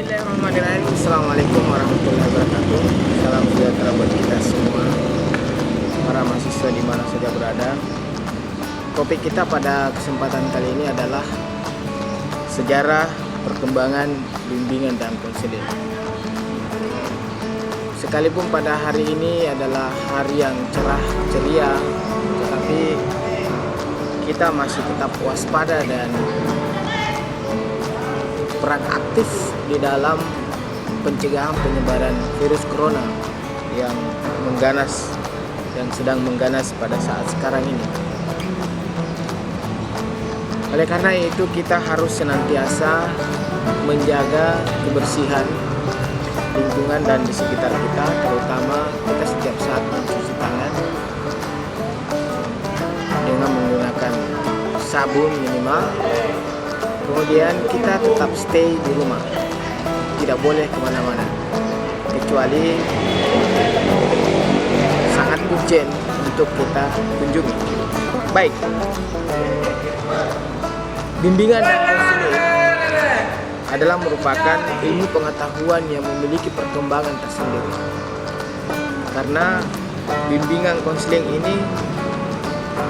Bismillahirrahmanirrahim. Assalamualaikum warahmatullahi wabarakatuh. Salam sejahtera buat kita semua, para mahasiswa di mana saja berada. Topik kita pada kesempatan kali ini adalah sejarah perkembangan bimbingan dan konseling. Sekalipun pada hari ini adalah hari yang cerah ceria, tetapi kita masih tetap waspada dan peran aktif di dalam pencegahan penyebaran virus corona yang sedang mengganas pada saat sekarang ini. Oleh karena itu kita harus senantiasa menjaga kebersihan lingkungan dan di sekitar kita, terutama kita setiap saat mencuci tangan dengan menggunakan sabun minimal. Kemudian kita tetap stay di rumah, tidak boleh kemana-mana kecuali sangat urgent untuk kita kunjungi. Baik, bimbingan dan konseling adalah merupakan ilmu pengetahuan yang memiliki perkembangan tersendiri. Karena bimbingan konseling ini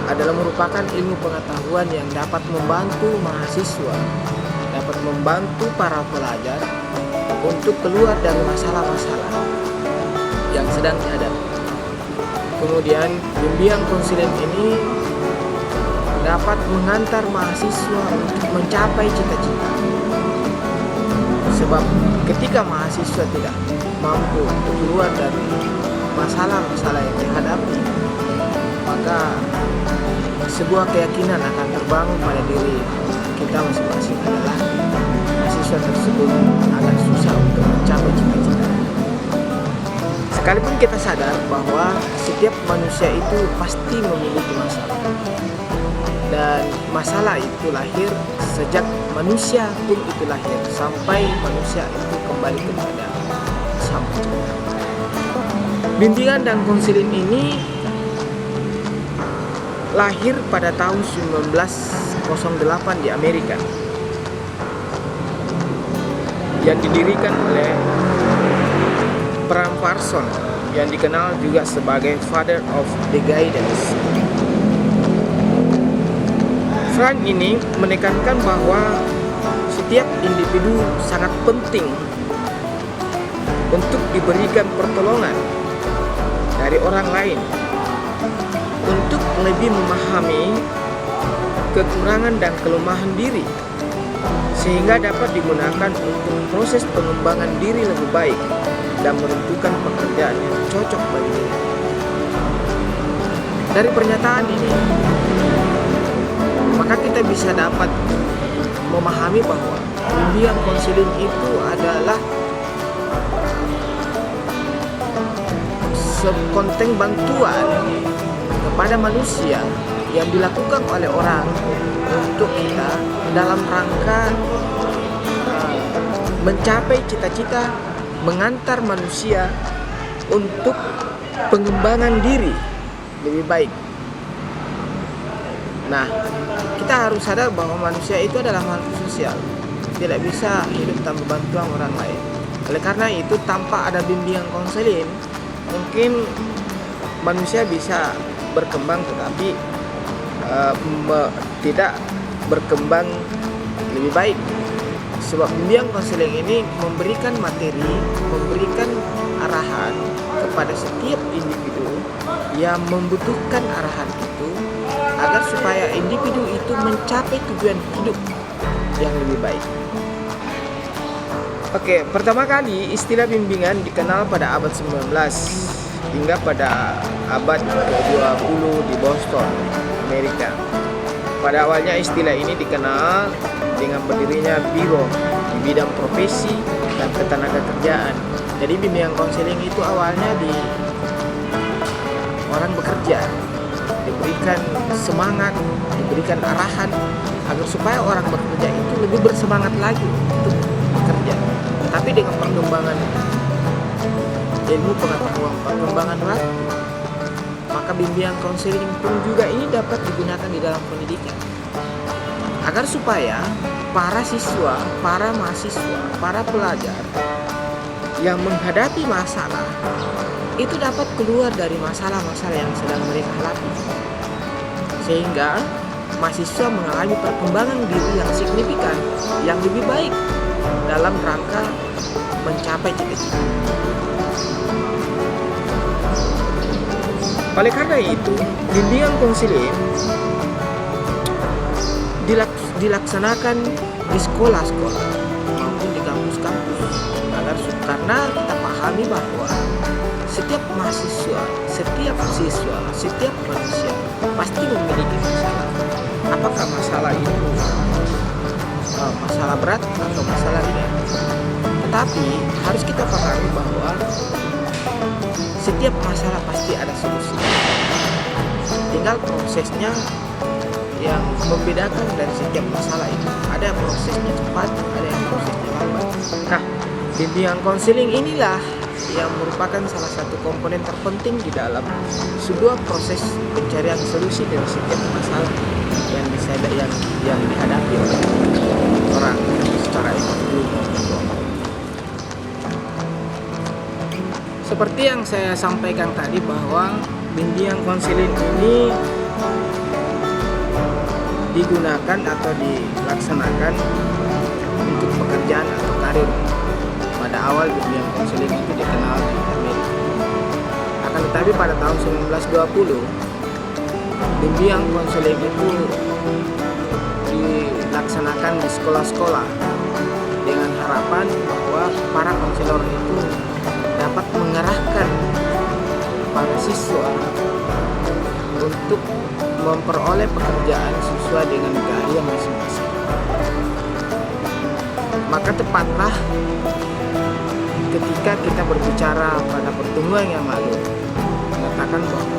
adalah merupakan ilmu pengetahuan yang dapat membantu mahasiswa, dapat membantu para pelajar untuk keluar dari masalah-masalah yang sedang dihadapi. Kemudian bimbingan konseling ini dapat mengantar mahasiswa untuk mencapai cita-cita. Sebab ketika mahasiswa tidak mampu untuk keluar dari masalah-masalah yang dihadapi, maka sebuah keyakinan akan terbangun pada diri kita masing-masing adalah mahasiswa tersebut agak susah untuk mencapai cita-cita. Sekalipun kita sadar bahwa setiap manusia itu pasti memiliki masalah, dan masalah itu lahir sejak manusia pun itu lahir sampai manusia itu kembali kepada Sang Pencipta. Bimbingan dan konseling ini lahir pada tahun 1908 di Amerika, yang didirikan oleh Bram Parson yang dikenal juga sebagai Father of the Guidance. Frank ini menekankan bahwa setiap individu sangat penting untuk diberikan pertolongan dari orang lain untuk lebih memahami kekurangan dan kelemahan diri, sehingga dapat digunakan untuk proses pengembangan diri lebih baik dan menentukan pekerjaan yang cocok bagi diri. Dari pernyataan ini, maka kita bisa dapat memahami bahwa bimbingan konseling itu adalah sekonteng bantuan kepada manusia yang dilakukan oleh orang untuk kita dalam rangka mencapai cita-cita, mengantar manusia untuk pengembangan diri lebih baik. Nah, kita harus sadar bahwa manusia itu adalah makhluk sosial, tidak bisa hidup tanpa bantuan orang lain. Oleh karena itu, tanpa ada bimbingan konseling, mungkin manusia bisa berkembang tetapi tidak berkembang lebih baik. Sebab bimbingan konseling ini memberikan materi, memberikan arahan kepada setiap individu yang membutuhkan arahan itu, agar supaya individu itu mencapai tujuan hidup yang lebih baik. Oke, pertama kali istilah bimbingan dikenal pada abad 19 hingga pada abad ke-20 di Boston, Amerika. Pada awalnya istilah ini dikenal dengan berdirinya biro di bidang profesi dan ketenagakerjaan. Jadi bimbingan konseling itu awalnya di orang bekerja, diberikan semangat, diberikan arahan agar supaya orang bekerja itu lebih bersemangat lagi untuk bekerja. Tapi dengan perkembangan ilmu pengetahuan, perkembangan waktu, maka bimbingan konseling pun juga ini dapat digunakan di dalam pendidikan agar supaya para siswa, para mahasiswa, para pelajar yang menghadapi masalah itu dapat keluar dari masalah-masalah yang sedang mereka hadapi, sehingga mahasiswa mengalami perkembangan diri yang signifikan, yang lebih baik dalam rangka mencapai cita-cita. Oleh karena itu, bimbingan konseling dilaksanakan di sekolah-sekolah maupun di kampus-kampus karena kita pahami bahwa setiap mahasiswa, setiap siswa, setiap manusia pasti memiliki masalah. Apakah masalah itu masalah berat atau masalah ringan? Tetapi harus kita pahami bahwa setiap masalah pasti ada solusi. Tinggal prosesnya yang membedakan dari setiap masalah itu. Ada prosesnya cepat, ada yang prosesnya lambat. Nah, bimbingan konseling inilah yang merupakan salah satu komponen terpenting di dalam sebuah proses pencarian solusi dari setiap masalah yang dihadapi oleh orang secara individu maupun kelompok. Seperti yang saya sampaikan tadi bahwa bimbingan konseling ini digunakan atau dilaksanakan untuk pekerjaan atau karir. Pada awal bimbingan konseling itu dikenal di Amerika. Akan tetapi pada tahun 1920 bimbingan konseling itu dilaksanakan di sekolah-sekolah dengan harapan bahwa para konselor itu dapat mengarahkan para siswa untuk memperoleh pekerjaan sesuai dengan keahlian masing-masing. Maka tepatlah ketika kita berbicara pada pertemuan yang lalu mengatakan bahwa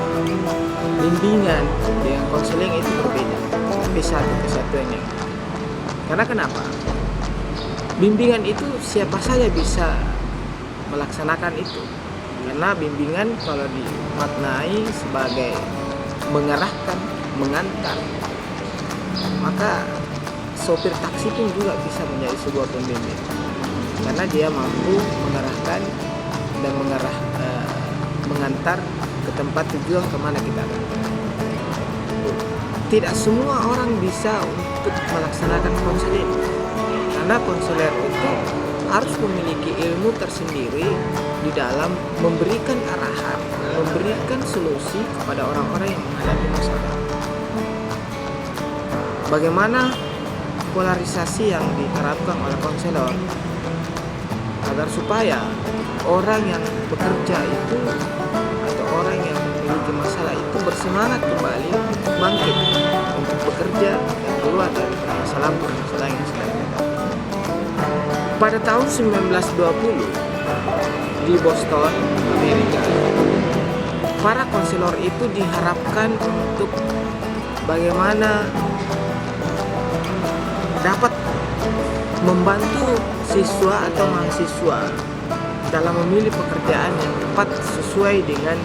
bimbingan dengan konseling itu berbeda, tapi satu kesatuannya. Karena kenapa? Bimbingan itu siapa saja bisa melaksanakan itu. Karena bimbingan kalau dimaknai sebagai mengarahkan, mengantar, maka sopir taksi pun juga bisa menjadi sebuah pembimbing, karena dia mampu mengarahkan dan mengantar ke tempat tujuan kemana kita akan. Tidak semua orang bisa untuk melaksanakan konseling, karena konselor itu harus memiliki ilmu tersendiri di dalam memberikan arahan, memberikan solusi kepada orang-orang yang menghadapi masalah. Bagaimana polarisasi yang diterapkan oleh konselor agar supaya orang yang bekerja itu atau orang yang memiliki masalah itu bersemangat kembali bangkit untuk bekerja dan keluar dari masalah yang sedang ada. Pada tahun 1920 di Boston, Amerika, para konselor itu diharapkan untuk bagaimana dapat membantu siswa atau mahasiswa dalam memilih pekerjaan yang tepat sesuai dengan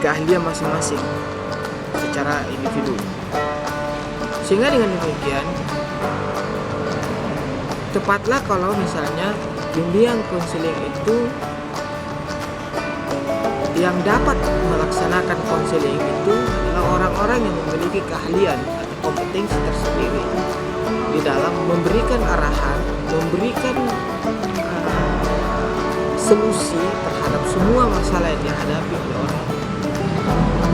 keahlian masing-masing secara individu. Sehingga dengan demikian, tepatlah kalau misalnya bimbingan konseling itu yang dapat melaksanakan konseling itu adalah orang-orang yang memiliki keahlian atau kompetensi tersendiri di dalam memberikan arahan, memberikan solusi terhadap semua masalah yang dihadapi oleh orang.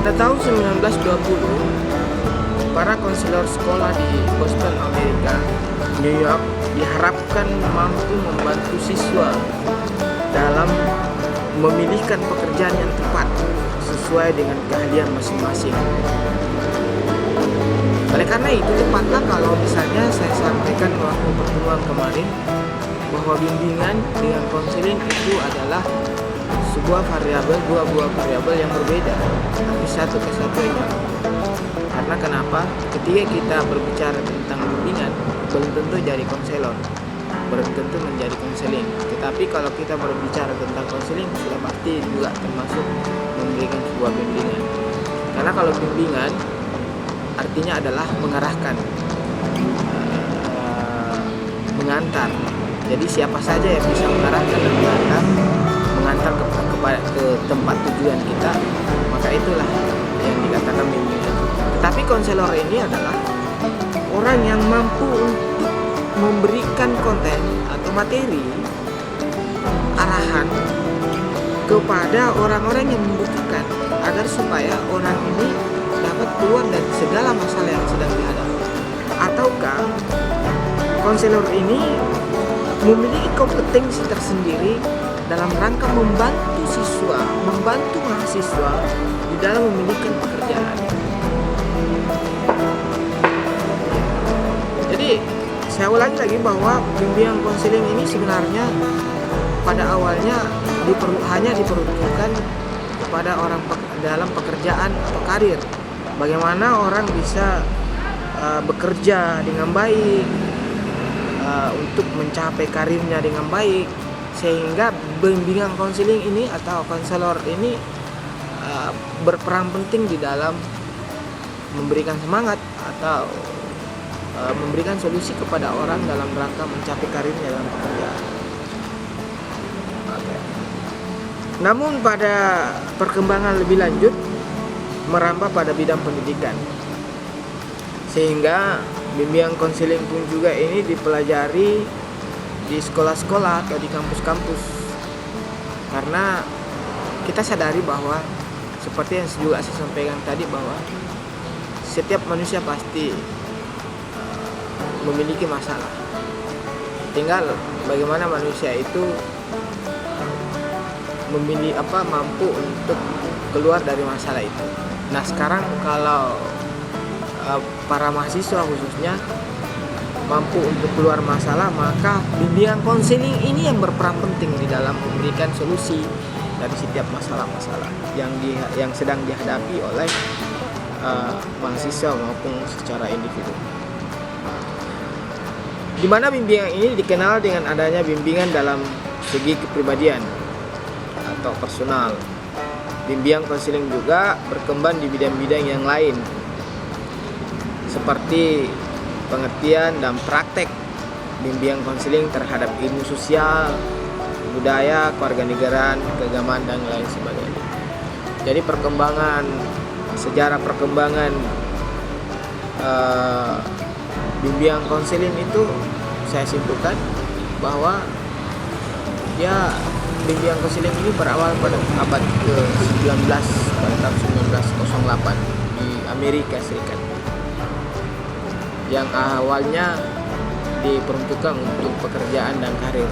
Pada tahun 1920, para konselor sekolah di Boston, Amerika, New York diharapkan mampu membantu siswa dalam memilihkan pekerjaan yang tepat sesuai dengan keahlian masing-masing. Oleh karena itu, tepatlah kalau misalnya saya sampaikan waktu pertemuan kemarin bahwa bimbingan dengan konseling itu adalah sebuah variabel, dua buah variabel yang berbeda, tapi satu kesatuannya. Karena kenapa? Ketika kita berbicara tentang bimbingan, belum tentu jadi konselor, belum tentu menjadi konseling. Tetapi kalau kita berbicara tentang konseling, sudah pasti juga termasuk memberikan sebuah bimbingan. Karena kalau bimbingan artinya adalah mengarahkan, mengantar. Jadi siapa saja yang bisa mengarahkan dan mengantar ke tempat tujuan kita, maka itulah yang dikatakan bimbingan. Tetapi konselor ini adalah orang yang mampu untuk memberikan konten atau materi arahan kepada orang-orang yang membutuhkan, agar supaya orang ini dapat keluar dari segala masalah yang sedang dihadapi. Ataukah konselor ini memiliki kompetensi tersendiri dalam rangka membantu siswa, membantu mahasiswa di dalam memiliki pekerjaan. Jadi saya ulangi lagi bahwa bimbingan konseling ini sebenarnya pada awalnya hanya diperuntukkan kepada orang dalam pekerjaan atau karir. Bagaimana orang bisa bekerja dengan baik, untuk mencapai karirnya dengan baik, sehingga bimbingan konseling ini atau konselor ini berperan penting di dalam memberikan semangat atau memberikan solusi kepada orang dalam rangka mencapai karirnya dalam pekerjaan. Namun pada perkembangan lebih lanjut merambah pada bidang pendidikan, sehingga bimbingan konseling pun juga ini dipelajari di sekolah-sekolah atau di kampus-kampus. Karena kita sadari bahwa seperti yang juga saya sampaikan tadi, bahwa setiap manusia pasti memiliki masalah. Tinggal bagaimana manusia itu mampu untuk keluar dari masalah itu. Nah, sekarang kalau para mahasiswa khususnya mampu untuk keluar masalah, maka bimbingan konseling ini yang berperan penting di dalam memberikan solusi dari setiap masalah-masalah yang sedang dihadapi oleh mahasiswa maupun secara individu. Di mana bimbingan ini dikenal dengan adanya bimbingan dalam segi kepribadian atau personal. Bimbingan konseling juga berkembang di bidang-bidang yang lain, seperti pengertian dan praktek bimbingan konseling terhadap ilmu sosial, budaya, kewarganegaraan, keagamaan, dan lain sebagainya. Jadi sejarah perkembangan bimbingan konseling itu saya simpulkan bahwa bimbingan konseling ini berawal pada abad ke-19, pada tahun 1908 di Amerika Serikat, yang awalnya diperuntukkan untuk pekerjaan dan karir.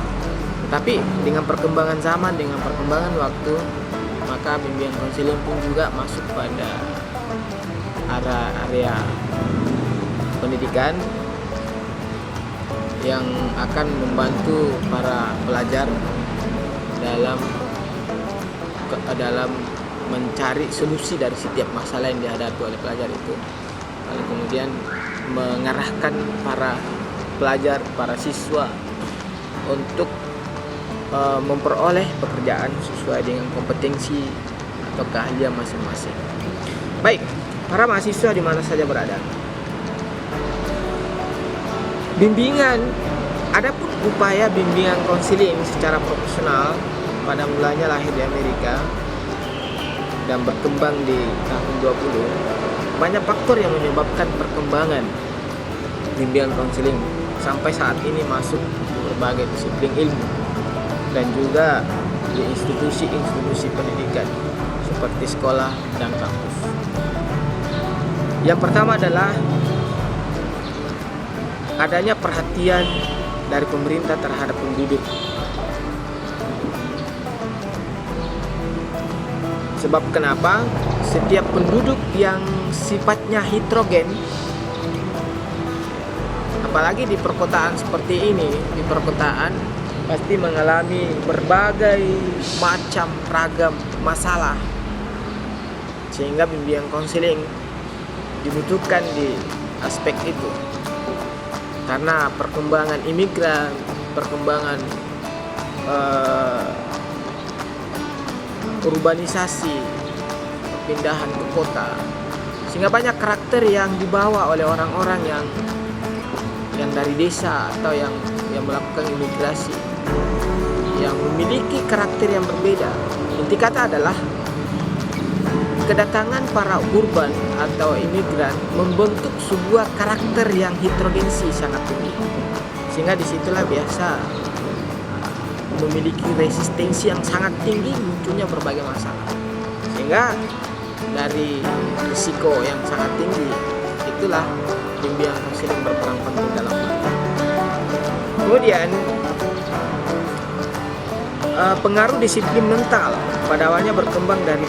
Tapi dengan perkembangan zaman, dengan perkembangan waktu, maka bimbingan konseling pun juga masuk pada area pendidikan yang akan membantu para pelajar dalam mencari solusi dari setiap masalah yang dihadapi oleh pelajar itu, lalu kemudian mengarahkan para pelajar, para siswa untuk memperoleh pekerjaan sesuai dengan kompetensi atau keahlian masing-masing. Baik, para mahasiswa di mana saja berada, adapun upaya bimbingan konseling secara profesional pada mulanya lahir di Amerika dan berkembang di tahun 20. Banyak faktor yang menyebabkan perkembangan bimbingan konseling sampai saat ini masuk di berbagai disiplin ilmu dan juga di institusi-institusi pendidikan seperti sekolah dan kampus. Yang pertama adalah adanya perhatian dari pemerintah terhadap penduduk. Sebab kenapa? Setiap penduduk yang sifatnya heterogen, apalagi di perkotaan seperti ini, di perkotaan pasti mengalami berbagai macam ragam masalah, sehingga bimbingan konseling dibutuhkan di aspek itu. Karena perkembangan imigran, perkembangan urbanisasi, perpindahan ke kota, sehingga banyak karakter yang dibawa oleh orang-orang yang yang dari desa atau yang melakukan imigrasi yang memiliki karakter yang berbeda. Inti kata adalah kedatangan para urban atau imigran membentuk sebuah karakter yang heterogensi sangat tinggi, sehingga disitulah biasa memiliki resistensi yang sangat tinggi munculnya berbagai masalah. Sehingga dari risiko yang sangat tinggi itulah bimbingan konseling berperan penting dalam hal ini. Kemudian pengaruh disiplin mental pada awalnya berkembang dari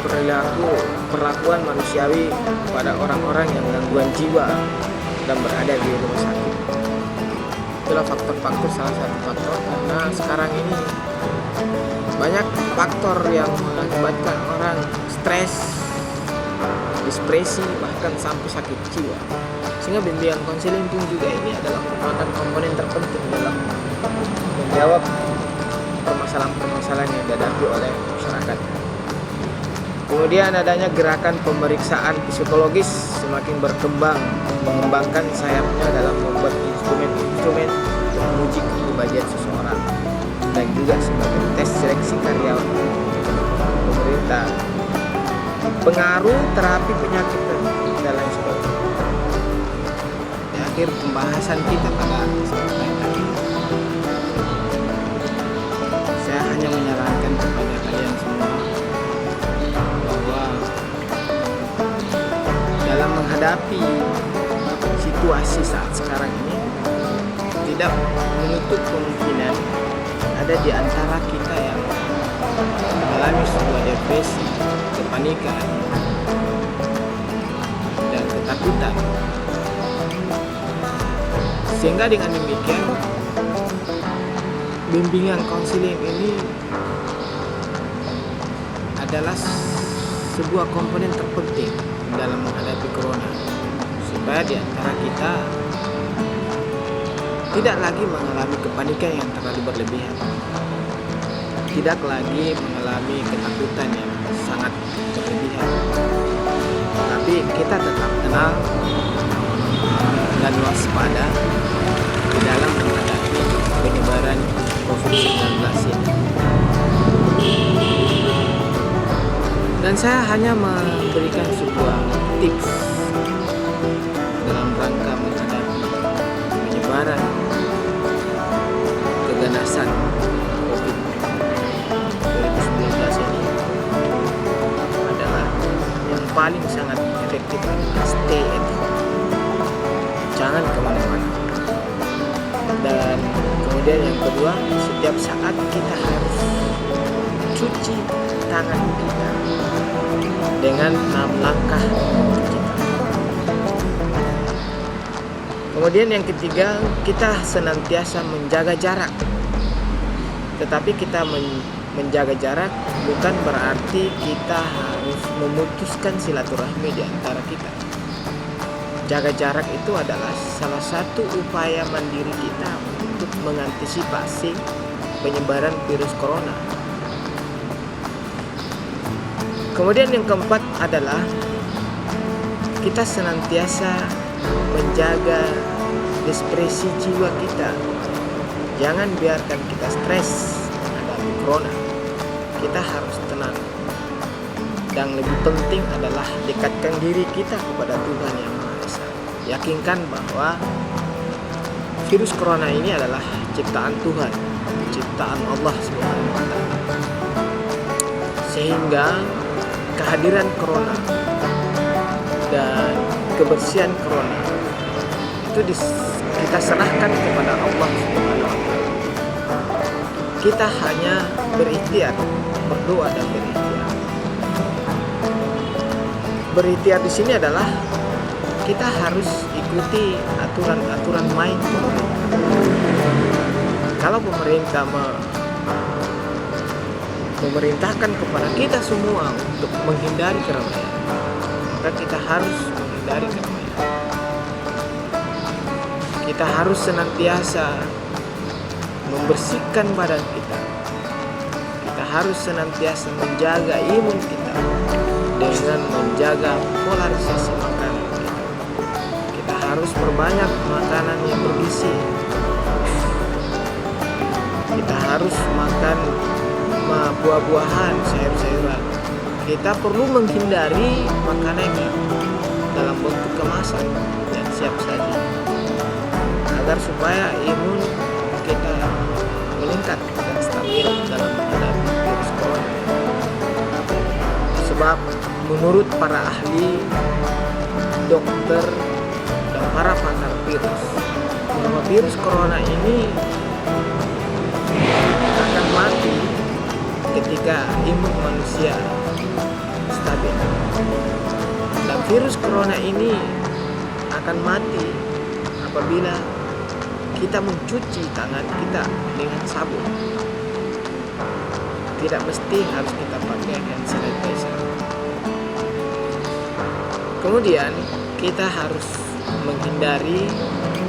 perlakuan manusiawi pada orang-orang yang gangguan jiwa dan berada di rumah sakit. Itulah faktor-faktor, salah satu faktor, karena sekarang ini banyak faktor yang mengakibatkan orang stres, depresi, bahkan sampai sakit jiwa. Sehingga bimbingan konseling pun juga ini adalah merupakan komponen terpenting dalam menjawab permasalahan-permasalahan yang dihadapi oleh masyarakat. Kemudian adanya gerakan pemeriksaan psikologis semakin berkembang, mengembangkan sayapnya dalam membuat instrumen-instrumen untuk menguji kepribadian seseorang, dan juga sebagai tes seleksi karyawan pemerintah, pengaruh terapi penyakit dan lain sebagainya. Di akhir pembahasan kita pada kesempatan tadi, saya hanya menyarankan kepada kalian semua bahwa dalam menghadapi situasi saat sekarang ini, tidak menutup kemungkinan ada di antara kita yang mengalami sebuah depresi, kepanikan, dan ketakutan. Sehingga dengan demikian, bimbingan konseling ini adalah sebuah komponen terpenting dalam menghadapi corona, supaya di antara kita tidak lagi mengalami kepanikan yang terlalu berlebihan, tidak lagi mengalami ketakutan yang sangat berlebihan, tapi kita tetap tenang dan waspada di dalam menghadapi penyebaran COVID-19 ini. Dan saya hanya memberikan sebuah tips dalam rangka menghadapi penyebaran keganasan COVID-19 ini adalah yang paling sangat efektif adalah stay at home. Jangan kemana-mana. Dan kemudian yang kedua, setiap saat kita harus cuci tangan kita dengan 6 langkah kita. Kemudian yang ketiga, kita senantiasa menjaga jarak. Tetapi kita menjaga jarak bukan berarti kita harus memutuskan silaturahmi di antara kita. Jaga jarak itu adalah salah satu upaya mandiri kita untuk mengantisipasi penyebaran virus corona. Kemudian yang keempat adalah kita senantiasa menjaga depresi jiwa kita. Jangan biarkan kita stres menghadapi corona. Kita harus tenang. Dan lebih penting adalah dekatkan diri kita kepada Tuhan Yang Maha Esa. Yakinkan bahwa virus corona ini adalah ciptaan Tuhan, ciptaan Allah Subhanahu wa Ta'ala. Sehingga kehadiran corona dan kebersihan corona itu kita serahkan kepada Allah Subhanahu wa Ta'ala. Kita hanya berikhtiar, berdoa dan berikhtiar. Berikhtiar di sini adalah kita harus ikuti aturan-aturan main pemerintah. Kalau pemerintah memerintahkan kepada kita semua untuk menghindari keramaian, maka kita harus menghindari keramaian. Kita harus senantiasa membersihkan badan kita. Kita harus senantiasa menjaga imun kita dengan menjaga polarisasi makanan kita. Kita harus perbanyak makanan yang bergizi. Kita harus makan buah-buahan, sayur-sayuran. Kita perlu menghindari makanan dalam bentuk kemasan dan siap saji, agar supaya imun kita meningkat dan stabil dalam menghadapi virus corona. Sebab menurut para ahli, dokter, dan para pakar virus, bahwa virus corona ini akan mati ketika imun manusia stabil. Dan virus corona ini akan mati apabila kita mencuci tangan kita dengan sabun. Tidak mesti harus kita pakai hand sanitizer. Kemudian kita harus menghindari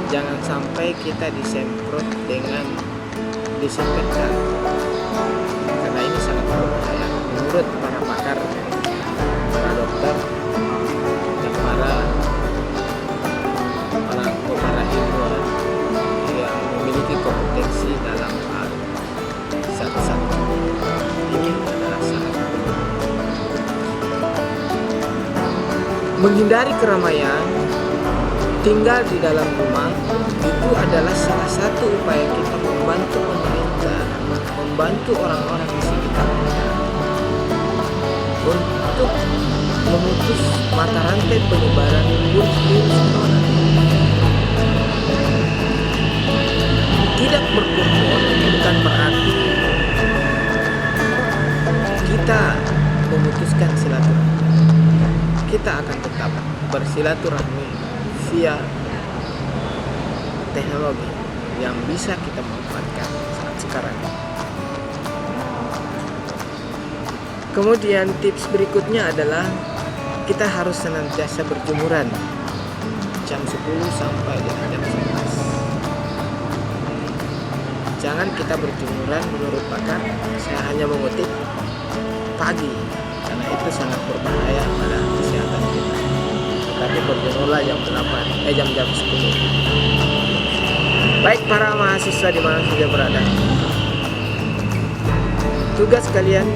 jangan sampai kita disemprot dengan disinfektan, karena ini sangat berbahaya menurut para pakar, para dokter, dan para ilmuwan yang memiliki kompetensi dalam hal zat-zat ini adalah sangat penting. Menghindari keramaian, tinggal di dalam rumah, itu adalah salah satu upaya kita membantu pemerintah, membantu orang-orang di sekitar kita untuk memutus mata rantai penyebaran virus corona. Tidak berkumpul bukan berarti kita memutuskan silaturahmi. Kita akan tetap bersilaturahmi via teknologi yang bisa kita manfaatkan saat sekarang. Kemudian tips berikutnya adalah kita harus senantiasa berjumuran jam 10 sampai dengan jam 11. Jangan kita berjumuran menurut pakar, saya hanya mengutip, pagi, karena itu sangat berbahaya pada kesehatan kita. Tetapi berjemurlah jam 10. Baik para mahasiswa di mana saja berada, tugas kalian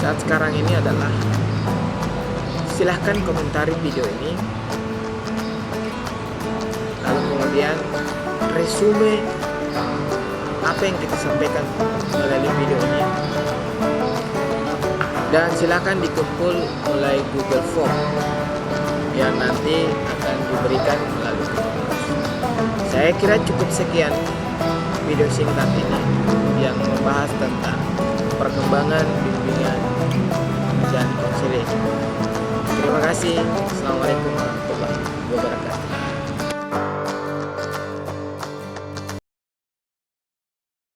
saat sekarang ini adalah silahkan komentari video ini, lalu kemudian resume apa yang kita sampaikan melalui video ini, dan silakan dikumpul melalui Google Form yang nanti akan diberikan melalui pengurus. Saya kira cukup sekian video singkat ini yang membahas tentang perkembangan bimbingan dan konseling. Terima kasih. Assalamualaikum warahmatullahi wabarakatuh.